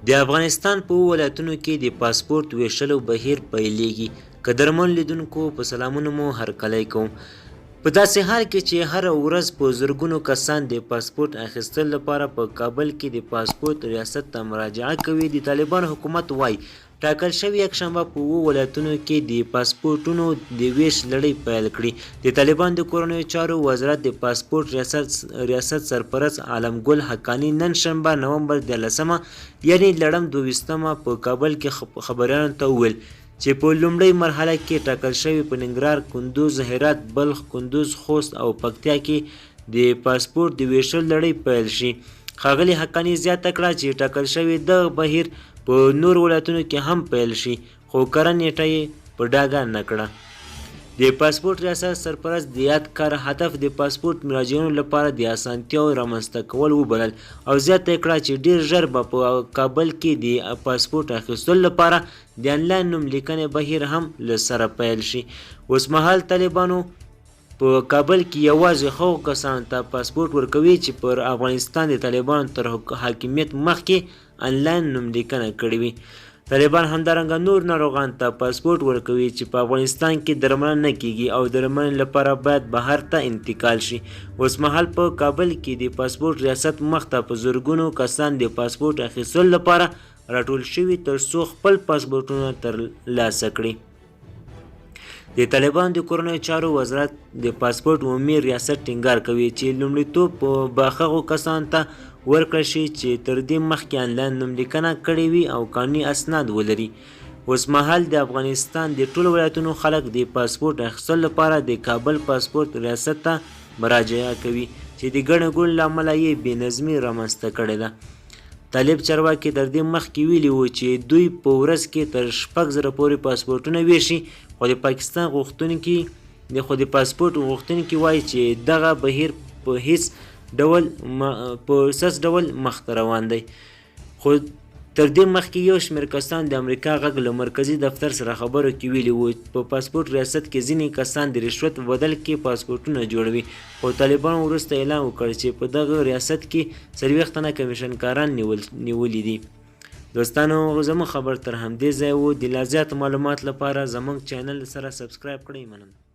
د افغانستان په ولایتونو کې د پاسپورت ویشلو بهیر پیلېږي. قدرمن لیدونکو په سلامونو مو هرکلی کوم. په داسې حال کې چې هره ورځ په زرګونو کسان د پاسپورت اخیستلو لپاره په کابل کې د پاسپورت ریاست ته مراجعه کوي، د طالبان حکومت وایي ټاکل شوې یکشنبه په 7 ولایتونو کې د پاسپورټونو د ویش لړۍ پیل کړي. د طالبان د کورنیو چارو وزارت د پاسپورت ریاست سرپرست عالمګل حقانی نن شنبه نومبر 13 یعنی لړم 22 په کابل کې خبریالانو ته وویل چې په لومړۍ مرحله کې ټاکل شوي په ننګرهار، کندوز، هرات، بلخ، کندوز، خوست او پکتیا کې د پاسپورت د ویشلو لړۍ پیل شي. ښاغلي حقانی زیاته کړه چې ټاکل شوی دغه بهیر په نور ولایتونو کې هم پیل شي، خو کره نیټه یې په ډاګه نه کړه. د پاسپورت ریاست سرپرست د یاد کار هدف د پاسپورت مراجعینو لپاره د اسانتیاو رامنځته کول وبلل او زیاته کړه چې ډیر ژر به په کابل کې د پاسپورت اخیستلو لپاره د انلاین نوم لیکنې بهیر هم له سره پیل شي. اوسمهال طالبانو په کابل کې یوازې هغو کسانو ته پاسپورت ورکوي چې پر افغانستان د طالبانو تر حاکمیت مخکې انلاین نوم لیکنه کړې وي. طالبان همدارنګه نور ناروغانو ته پاسپورت ورکوي چې په افغانستان کې درملنه نه کیږي او درملنې لپاره باید بهر ته انتقال شي. اوسمهال په کابل کې د پاسپورت ریاست مخ ته په زرګونو کسان د پاسپورت اخیستلو لپاره راټول شوي تر څو خپل پاسپورټونه ترلاسه کړي. د طالبان د کورنیو چارو وزارت د پاسپورت عمومي ریاست ټینګار کوي چې لومړیتوب به هغو کسانو ته ورکړل شي چې تر دې مخکې انلاین نوم لیکنه کړې وي او قانوني اسناد ولري. اوسمهال د افغانستان د ټولو ولایتونو خلک د پاسپورت اخیستلو لپاره د کابل پاسپورت ریاست ته مراجعه کوي چې د ګڼې ګوڼې له امله یې بې نظمي رامنځته کړې ده. طالب چارواکي تر دې مخکې ویلي وو چې دوی په ورځ کې تر 6,000 پورې پاسپورټونه ویشي، خو د پاکستان پاسپورټ غوښتونکي وایي چې دغه بهیر په هیڅ ډول مخته روان دی. خو تر دې مخکې یو شمېر کسان د امریکا غږ له مرکزي دفتر سره خبرو کې ویلي وو په پاسپورت ریاست کې ځینې کسان د رشوت په بدل کې پاسپورټونه جوړوي، خو طالبانو وروسته اعلان وکړ چې په دغه ریاست کې 40 تنه کمیشنکاران نیولي دي. دوستانو زموږ خبر تر همدې ځای و. د لا زیات معلومات لپاره زموږ چینل سره سبسکرایب کړئ. مننه.